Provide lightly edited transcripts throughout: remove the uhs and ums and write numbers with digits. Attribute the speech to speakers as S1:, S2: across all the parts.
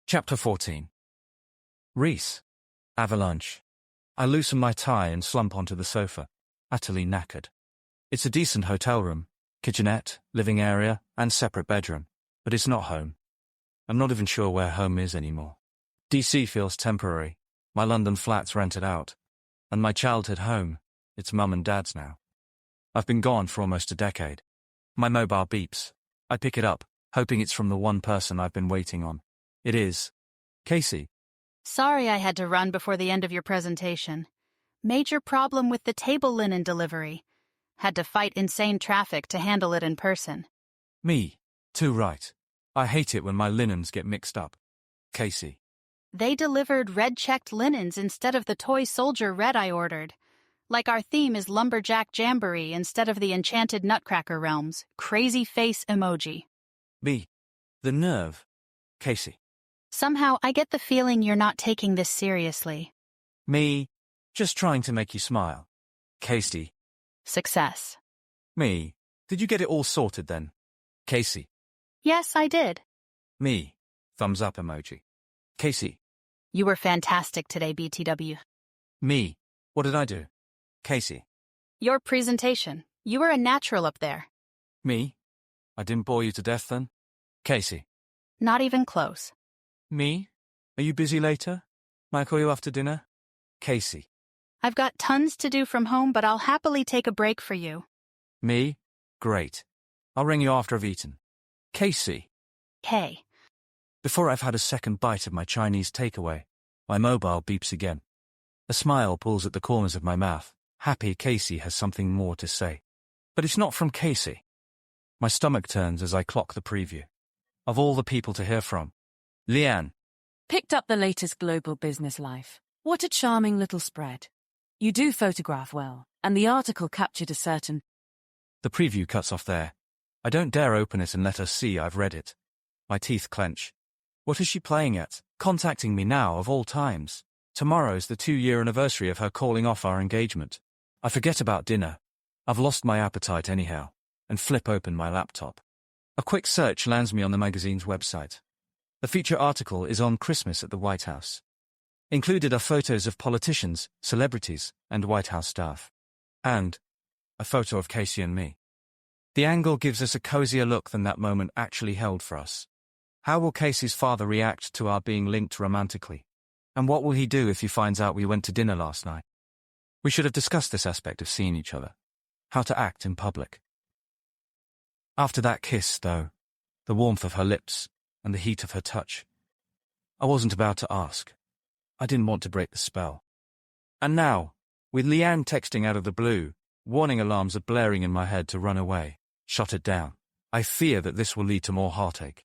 S1: Chapter 14. Rhys. Avalanche. I loosen my tie and slump onto the sofa, utterly knackered. It's a decent hotel room, kitchenette, living area, and separate bedroom, but it's not home. I'm not even sure where home is anymore. DC feels temporary, my London flat's rented out, and my childhood home, it's mum and dad's now. I've been gone for almost a decade. My mobile beeps. I pick it up, hoping it's from the one person I've been waiting on. It is. Kacey.
S2: Sorry I had to run before the end of your presentation. Major problem with the table linen delivery. Had to fight insane traffic to handle it in person.
S1: Me. Too right. I hate it when my linens get mixed up. Kacey.
S2: They delivered red-checked linens instead of the toy soldier red I ordered. Like our theme is Lumberjack Jamboree instead of the Enchanted Nutcracker Realms. Crazy face emoji.
S1: Me. The nerve. Kacey.
S2: Somehow I get the feeling you're not taking this seriously.
S1: Me. Just trying to make you smile. Kacey.
S2: Success.
S1: Me. Did you get it all sorted then? Kacey.
S2: Yes, I did.
S1: Me. Thumbs up emoji. Kacey.
S2: You were fantastic today, BTW.
S1: Me. What did I do? Kacey.
S2: Your presentation. You were a natural up there.
S1: Me. I didn't bore you to death then? Kacey.
S2: Not even close.
S1: Me. Are you busy later? Might I call you after dinner? Kacey.
S2: I've got tons to do from home, but I'll happily take a break for you.
S1: Me. Great. I'll ring you after I've eaten. Kacey.
S2: Hey.
S1: Before I've had a second bite of my Chinese takeaway, my mobile beeps again. A smile pulls at the corners of my mouth, happy Kacey has something more to say. But it's not from Kacey. My stomach turns as I clock the preview. Of all the people to hear from. Leanne.
S3: Picked up the latest global business life. What a charming little spread. You do photograph well, and the article captured a certain...
S1: The preview cuts off there. I don't dare open it and let her see I've read it. My teeth clench. What is she playing at? Contacting me now of all times. Tomorrow's the 2-year anniversary of her calling off our engagement. I forget about dinner. I've lost my appetite anyhow, and flip open my laptop. A quick search lands me on the magazine's website. The feature article is on Christmas at the White House. Included are photos of politicians, celebrities, and White House staff. And a photo of Kacey and me. The angle gives us a cozier look than that moment actually held for us. How will Kacey's father react to our being linked romantically? And what will he do if he finds out we went to dinner last night? We should have discussed this aspect of seeing each other. How to act in public. After that kiss, though, the warmth of her lips and the heat of her touch, I wasn't about to ask. I didn't want to break the spell. And now, with Leanne texting out of the blue, warning alarms are blaring in my head to run away, shut it down. I fear that this will lead to more heartache.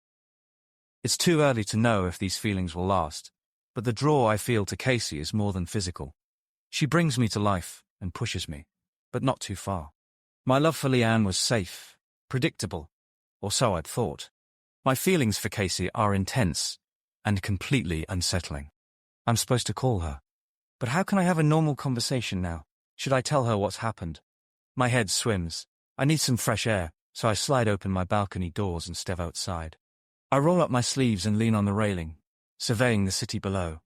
S1: It's too early to know if these feelings will last, but the draw I feel to Kacey is more than physical. She brings me to life and pushes me, but not too far. My love for Leanne was safe, predictable, or so I'd thought. My feelings for Kacey are intense and completely unsettling. I'm supposed to call her. But how can I have a normal conversation now? Should I tell her what's happened? My head swims. I need some fresh air, so I slide open my balcony doors and step outside. I roll up my sleeves and lean on the railing, surveying the city below.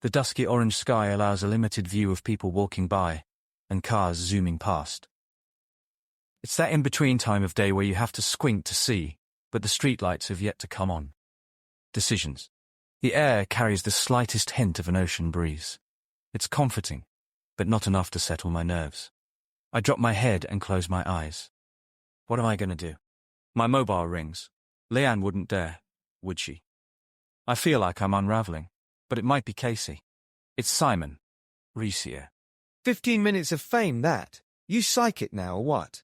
S1: The dusky orange sky allows a limited view of people walking by, and cars zooming past. It's that in-between time of day where you have to squint to see, but the streetlights have yet to come on. Decisions. The air carries the slightest hint of an ocean breeze. It's comforting, but not enough to settle my nerves. I drop my head and close my eyes. What am I going to do? My mobile rings. Leanne wouldn't dare, would she? I feel like I'm unraveling, but it might be Kacey. It's Simon. Rhys here.
S4: 15 minutes of fame, that. You psych it now, or what?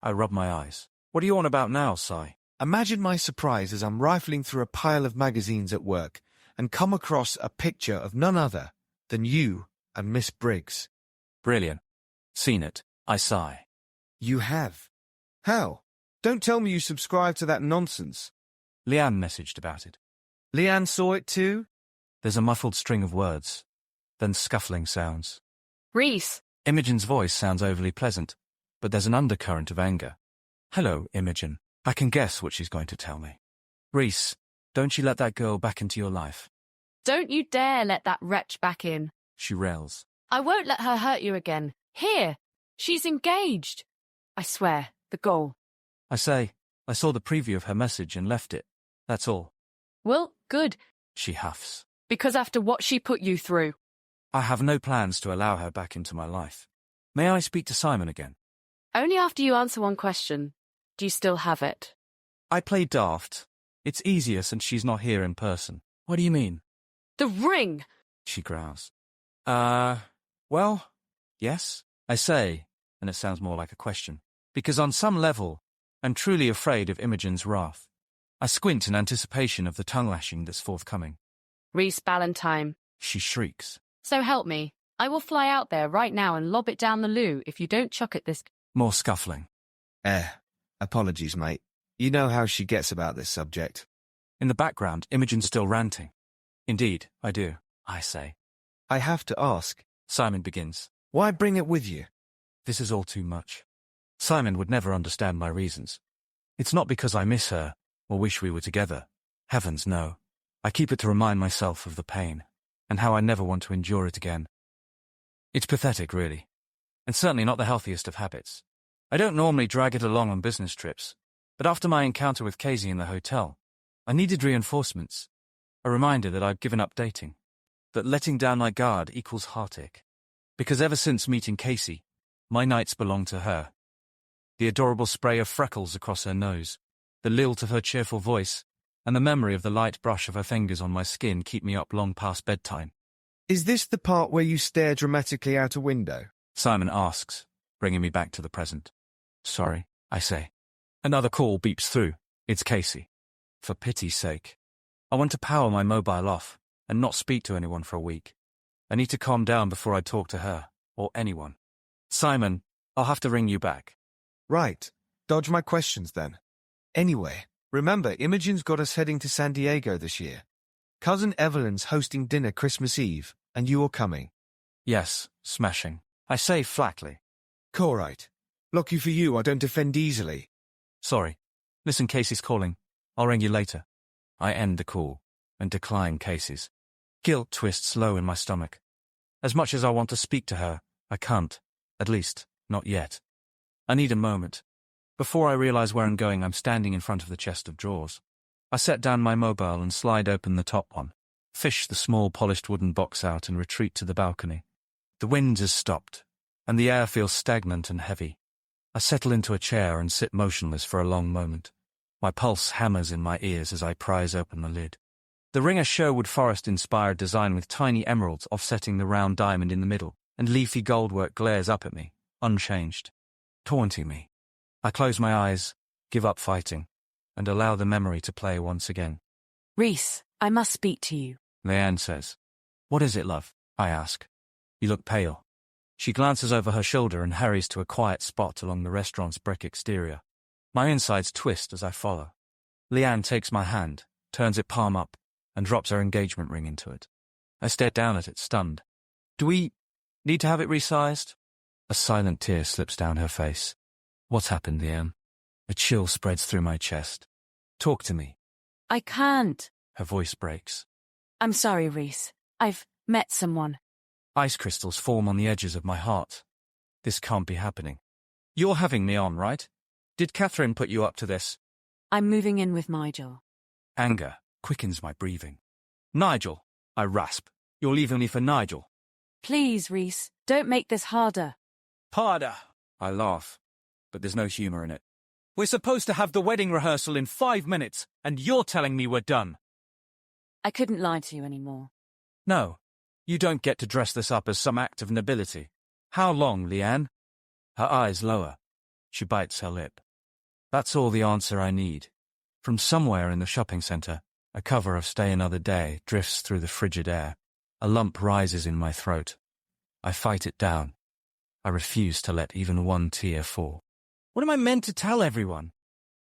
S1: I rub my eyes. What are you on about now, Si?
S4: Imagine my surprise as I'm rifling through a pile of magazines at work and come across a picture of none other than you and Miss Briggs.
S1: Brilliant. Seen it, I sigh.
S4: You have? How? Don't tell me you subscribe to that nonsense.
S1: Leanne messaged about it.
S4: Leanne saw it too?
S1: There's a muffled string of words, then scuffling sounds.
S2: Rhys.
S1: Imogen's voice sounds overly pleasant, but there's an undercurrent of anger. Hello, Imogen. I can guess what she's going to tell me. Rhys, Don't you let that girl back into your life.
S3: Don't you dare let that wretch back in.
S1: She rails.
S3: I won't let her hurt you again. Here, she's engaged. I swear, the goal.
S1: I say, I saw the preview of her message and left it. That's all.
S3: Well, good.
S1: She huffs.
S3: Because after what she put you through.
S1: I have no plans to allow her back into my life. May I speak to Simon again?
S3: Only after you answer one question. Do you still have it?
S1: I play daft. It's easier since she's not here in person. What do you mean?
S3: The ring!
S1: She growls. Well, yes, I say, and it sounds more like a question. Because on some level, I'm truly afraid of Imogen's wrath. I squint in anticipation of the tongue-lashing that's forthcoming.
S3: Rhys Ballantyne.
S1: She shrieks.
S3: So help me. I will fly out there right now and lob it down the loo if you don't chuck at this.
S1: More scuffling.
S4: Apologies, mate. You know how she gets about this subject.
S1: In the background, Imogen's still ranting. Indeed, I do, I say.
S4: I have to ask.
S1: Simon begins.
S4: Why bring it with you?
S1: This is all too much. Simon would never understand my reasons. It's not because I miss her, or wish we were together. Heavens, no. I keep it to remind myself of the pain, and how I never want to endure it again. It's pathetic, really, and certainly not the healthiest of habits. I don't normally drag it along on business trips, but after my encounter with Kacey in the hotel, I needed reinforcements, a reminder that I've given up dating, that letting down my guard equals heartache. Because ever since meeting Kacey, my nights belong to her. The adorable spray of freckles across her nose, the lilt of her cheerful voice, and the memory of the light brush of her fingers on my skin keep me up long past bedtime.
S4: Is this the part where you stare dramatically out a window?
S1: Simon asks, bringing me back to the present. Sorry, I say. Another call beeps through. It's Kacey. For pity's sake. I want to power my mobile off and not speak to anyone for a week. I need to calm down before I talk to her, or anyone. Simon, I'll have to ring you back.
S4: Right. Dodge my questions then. Anyway, remember Imogen's got us heading to San Diego this year. Cousin Evelyn's hosting dinner Christmas Eve, and you're coming.
S1: Yes, smashing. I say flatly.
S4: All right. Lucky for you, I don't offend easily.
S1: Sorry. Listen, Casey's calling. I'll ring you later. I end the call and decline Casey's. Guilt twists low in my stomach. As much as I want to speak to her, I can't. At least, not yet. I need a moment. Before I realize where I'm going, I'm standing in front of the chest of drawers. I set down my mobile and slide open the top one, fish the small polished wooden box out and retreat to the balcony. The wind has stopped, and the air feels stagnant and heavy. I settle into a chair and sit motionless for a long moment. My pulse hammers in my ears as I prise open the lid. The ring a Sherwood Forest-inspired design with tiny emeralds offsetting the round diamond in the middle, and leafy goldwork glares up at me, unchanged, taunting me. I close my eyes, give up fighting, and allow the memory to play once again.
S3: Rhys, I must speak to you.
S1: Leanne says. What is it, love? I ask. You look pale. She glances over her shoulder and hurries to a quiet spot along the restaurant's brick exterior. My insides twist as I follow. Leanne takes my hand, turns it palm up, and drops her engagement ring into it. I stare down at it, stunned. Do we need to have it resized? A silent tear slips down her face. What's happened, Leanne? A chill spreads through my chest. Talk to me.
S3: I can't.
S1: Her voice breaks.
S3: I'm sorry, Rhys. I've met someone.
S1: Ice crystals form on the edges of my heart. This can't be happening. You're having me on, right? Did Catherine put you up to this?
S3: I'm moving in with Nigel.
S1: Anger quickens my breathing. Nigel, I rasp. You're leaving me for Nigel.
S3: Please, Rhys, don't make this harder.
S1: Harder, I laugh, but there's no humor in it. We're supposed to have the wedding rehearsal in 5 minutes, and you're telling me we're done.
S3: I couldn't lie to you anymore.
S1: No, you don't get to dress this up as some act of nobility. How long, Leanne? Her eyes lower. She bites her lip. That's all the answer I need. From somewhere in the shopping centre, a cover of Stay Another Day drifts through the frigid air. A lump rises in my throat. I fight it down. I refuse to let even one tear fall. What am I meant to tell everyone?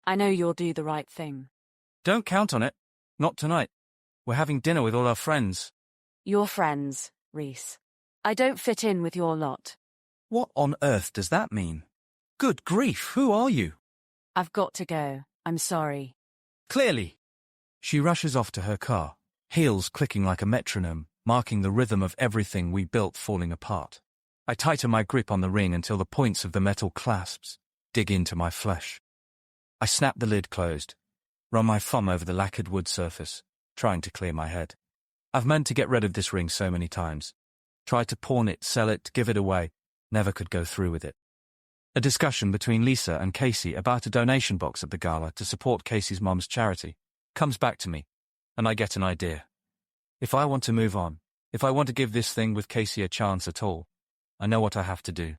S3: I know you'll do the right thing.
S1: Don't count on it. Not tonight. We're having dinner with all our friends.
S3: Your friends, Rhys. I don't fit in with your lot.
S1: What on earth does that mean? Good grief, who are you?
S3: I've got to go. I'm sorry.
S1: Clearly. She rushes off to her car, heels clicking like a metronome, marking the rhythm of everything we built falling apart. I tighten my grip on the ring until the points of the metal clasps dig into my flesh. I snap the lid closed, run my thumb over the lacquered wood surface, trying to clear my head. I've meant to get rid of this ring so many times. Tried to pawn it, sell it, give it away, never could go through with it. A discussion between Lisa and Kacey about a donation box at the gala to support Kacey's mum's charity comes back to me, and I get an idea. If I want to move on, if I want to give this thing with Kacey a chance at all, I know what I have to do.